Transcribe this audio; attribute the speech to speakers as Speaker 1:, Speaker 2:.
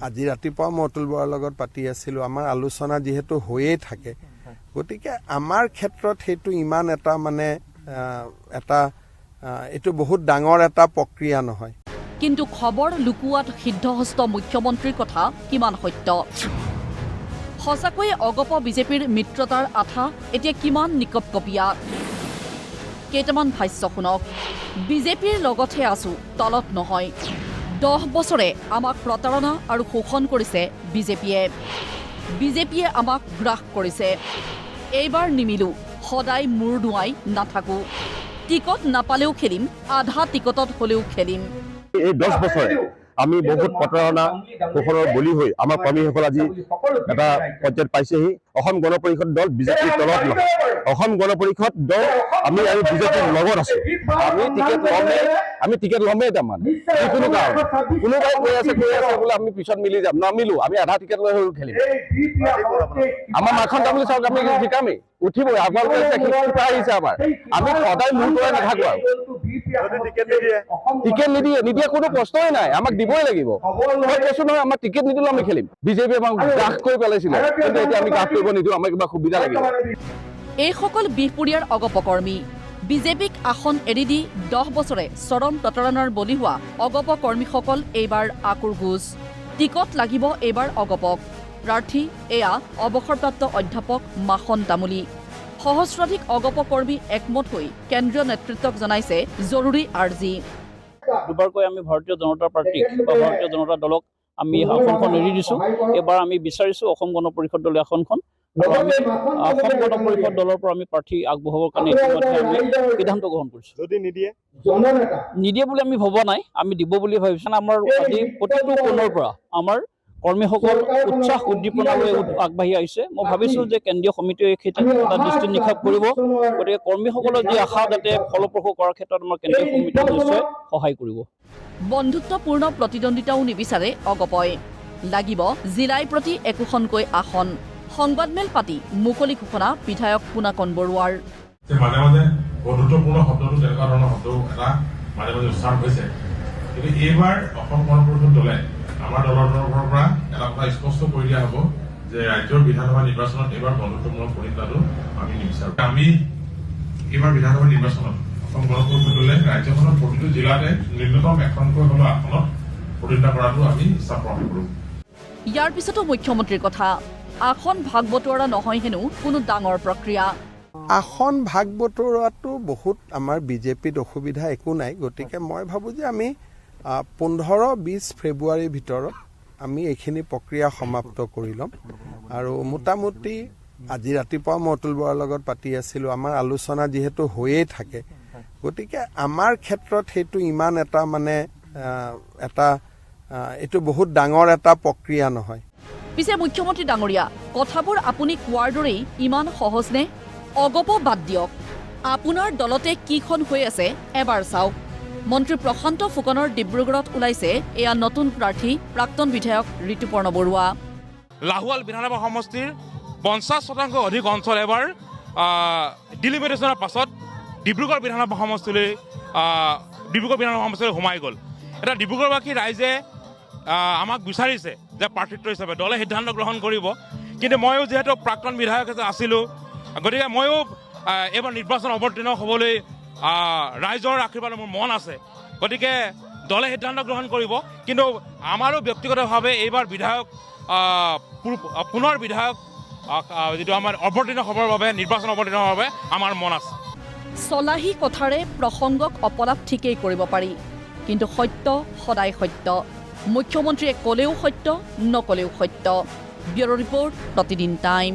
Speaker 1: আজি ৰাতিপুৱা মই অতুল বৰাৰ লগত পাতি আছিলোঁ আমাৰ আলোচনা যিহেতু হৈয়ে থাকে গতিকে আমাৰ ক্ষেত্ৰত সেইটো ইমান এটা মানে এইটো বহুত ডাঙৰ এটা প্ৰক্ৰিয়া নহয়
Speaker 2: কিন্তু খবৰ লুকুৱাত সিদ্ধহস্ত মুখ্যমন্ত্ৰীৰ কথা কিমান সত্য সঁচাকৈয়ে অগপ বিজেপিৰ মিত্ৰতাৰ আঠা এতিয়া কিমান নিকপকপীয়া কেইটামান ভাষ্য শুনক বিজেপিৰ লগতহে আছো তলত নহয় 10 বছৰে আমাক প্ৰতাৰণা আৰু শোষণ কৰিছে বিজেপিয়ে আমাক গ্ৰাস কৰিছে এইবাৰ নিমিলো সদায় মূৰ দুৱাই নাথাকো টিকট নাপালেও খেলিম আধা টিকটত হলেও খেলিম
Speaker 3: এই 10 বছৰে আমি বহুত প্ৰতাৰণা শোষণৰ বলি হৈ আমাৰ কৰ্মীসকল আজি এটা পৰ্যায়ত পাইছেহি অসম গণ পৰিষদ দল বিজেপিৰ তলত নহয় অসম গণ পৰিষদ দল আমি বিজেপিৰ লগত আছো আমি টিকেট লমেই তাৰমানে যিকোনো কাৰণ কোনোবাই কৈ আছে বোলে আমি পিছত মিলি যাম নামিলো আমি আধা টিকেট লৈ হৈ খেলিম আমাৰ মাখন তামোল চাওক আমি শিকামেই উঠিবই আপোনালোকে শিক্ষা আহিছে আমাৰ আমি সদায় মূৰ দোৱাই নাথাকো আৰু টিকেট নিদিয়ে কোনো প্ৰশ্নই নাই আমাক দিবই লাগিব মই কৈছো নহয় আমাৰ টিকেট নিদিলেও আমি খেলিম বিজেপিয়ে আমাক গ্ৰাস কৰি পেলাইছিলে কিন্তু এতিয়া আমি গ্ৰাস কৰিব নিদিওঁ আমাক কিবা সুবিধা লাগিব
Speaker 2: এইসকল বিহপুৰীয়াৰ অগপকৰ্মী বিজেপিক আসন এৰি দি 10 বছৰে চৰম প্ৰতাৰণাৰ বলি হোৱা অগপ কৰ্মীসকল এইবাৰ আকুৰ গুজ টিকট লাগিব এইবাৰ অগপক প্ৰাৰ্থী এয়া অৱসৰপ্ৰাপ্ত অধ্যাপক মাখন তামুলী সহস্ৰাধিক অগপ কৰ্মী একমত হৈ কেন্দ্ৰীয় নেতৃত্বক জনাইছে জৰুৰী আৰ্জি
Speaker 4: দুবাৰকৈ আমি ভাৰতীয় জনতা পাৰ্টিক বা ভাৰতীয় জনতা দলক আমি আসনখন এৰি দিছোঁ এবাৰ আমি বিচাৰিছোঁ অসম গণ পৰিষদ দলে আসনখন আৰু আমি অসম গণ পৰিষদ দলৰ পৰা আমি প্ৰাৰ্থী আগবঢ়াবৰ কাৰণে ইতিমধ্যে আমি সিদ্ধান্ত গ্ৰহণ কৰিছোঁ যদি নিদিয়ে বুলি আমি ভবা নাই আমি দিব বুলি ভাবিছোঁ আমাৰ আজি প্ৰতিটো কোণৰ পৰা আমাৰ কৰ্মীসকল উৎসাহ উদ্দীপনালৈ আগবাঢ়ি আহিছে মই ভাবিছোঁ যে কেন্দ্ৰীয় সমিতিয়ে এই ক্ষেত্ৰত এটা দৃষ্টি নিক্ষেপ কৰিব গতিকে কৰ্মীসকলৰ যি আশা যাতে ফলপ্ৰসূ কৰাৰ ক্ষেত্ৰত আমাৰ কেন্দ্ৰীয় সমিতিয়ে নিশ্চয় সহায় কৰিব
Speaker 2: বন্ধুত্বপূৰ্ণ প্ৰতিদ্বন্দ্বিতাও নিবিচাৰে অগপই লাগিব জিলাই প্ৰতি একোখনকৈ আসন সংবাদমেল পাতি মুকলি ঘোষণা বিধায়ক পুনাকন বৰুৱাৰ
Speaker 5: মাজে মাজে বন্ধুত্বপূৰ্ণ শব্দটো তেনেকুৱা ধৰণৰ শব্দ এটা মাজে মাজে উচ্চাৰণ হৈছে কিন্তু এইবাৰ অসম গণ পৰিষদ দলে আমাৰ দলৰ তৰফৰ পৰা এটা কথা স্পষ্ট কৰি দিয়া হ'ব যে ৰাজ্যৰ বিধানসভা নিৰ্বাচনত এইবাৰ বন্ধুত্বমূলক প্ৰতিদ্বন্দ্বিতাটো আমি নিবিচাৰোঁ আমি এইবাৰ বিধানসভা নিৰ্বাচনত অসম গণ পৰিষদ দলে ৰাজ্যখনৰ প্ৰতিটো জিলাতে ন্যূনতম এখনকৈ হ'লেও আসনত প্ৰতিদ্বন্দ্বিতা কৰাটো আমি ইচ্ছা প্ৰকাশ কৰোঁ
Speaker 2: ইয়াৰ পিছতো মুখ্যমন্ত্ৰীৰ কথা আসন ভাগ বটোৱাৰা নহয় হেনো কোনো ডাঙৰ প্ৰক্ৰিয়া
Speaker 1: আসন ভাগ বটোৱাৰাটো বহুত আমাৰ বিজেপিত অসুবিধা একো নাই গতিকে মই ভাবোঁ যে আমি 15-20 ফেব্ৰুৱাৰীৰ ভিতৰত আমি এইখিনি প্ৰক্ৰিয়া সমাপ্ত কৰি ল'ম আৰু মোটামুটি আজি ৰাতিপুৱা মই অতুল বৰাৰ লগত পাতি আছিলোঁ আমাৰ আলোচনা যিহেতু হৈয়ে থাকে গতিকে আমাৰ ক্ষেত্ৰত সেইটো ইমান এটা মানে এইটো বহুত ডাঙৰ এটা প্ৰক্ৰিয়া নহয়
Speaker 2: পিছে মুখ্যমন্ত্ৰী ডাঙৰীয়া কথাবোৰ আপুনি কোৱাৰ দৰেই ইমান সহজ নে অগপ বাদ দিয়ক আপোনাৰ দলতে কিখন হৈ আছে এবাৰ চাওক মন্ত্ৰী প্ৰশান্ত ফুকনৰ ডিব্ৰুগড়ত ওলাইছে এয়া নতুন প্ৰাৰ্থী প্ৰাক্তন বিধায়ক ঋতুপৰ্ণ বৰুৱা
Speaker 6: লাহোৱাল বিধানসভা সমষ্টিৰ 50% অধিক অঞ্চল এবাৰ ডিলিমিটেশ্যনৰ পাছত ডিব্ৰুগড় বিধানসভা সমষ্টিলৈ সোমাই গ'ল এটা ডিব্ৰুগড়বাসী ৰাইজে আমাক বিচাৰিছে যে প্ৰাৰ্থিত্ব হিচাপে দলে সিদ্ধান্ত গ্ৰহণ কৰিব কিন্তু ময়ো যিহেতু প্ৰাক্তন বিধায়ক আছিলোঁ গতিকে ময়ো এইবাৰ নিৰ্বাচন অৱতীৰ্ণ হ'বলৈ ৰাইজৰ আশীৰ্বাদ মোৰ মন আছে গতিকে দলে সিদ্ধান্ত গ্ৰহণ কৰিব কিন্তু আমাৰো ব্যক্তিগতভাৱে এইবাৰ বিধায়ক পুনৰ বিধায়ক যিটো আমাৰ অৱতীৰ্ণ হ'বৰ বাবে নিৰ্বাচন অৱতীৰ্ণ হ'বৰ বাবে আমাৰ মন আছে
Speaker 2: চলাহী কথাৰে প্ৰসংগক অপলাপ ঠিকেই কৰিব পাৰি কিন্তু সত্য সদায় সত্য মুখ্যমন্ত্ৰীয়ে ক'লেও সত্য নক'লেও সত্য ব্যুৰ' ৰিপৰ্ট প্ৰতিদিন টাইম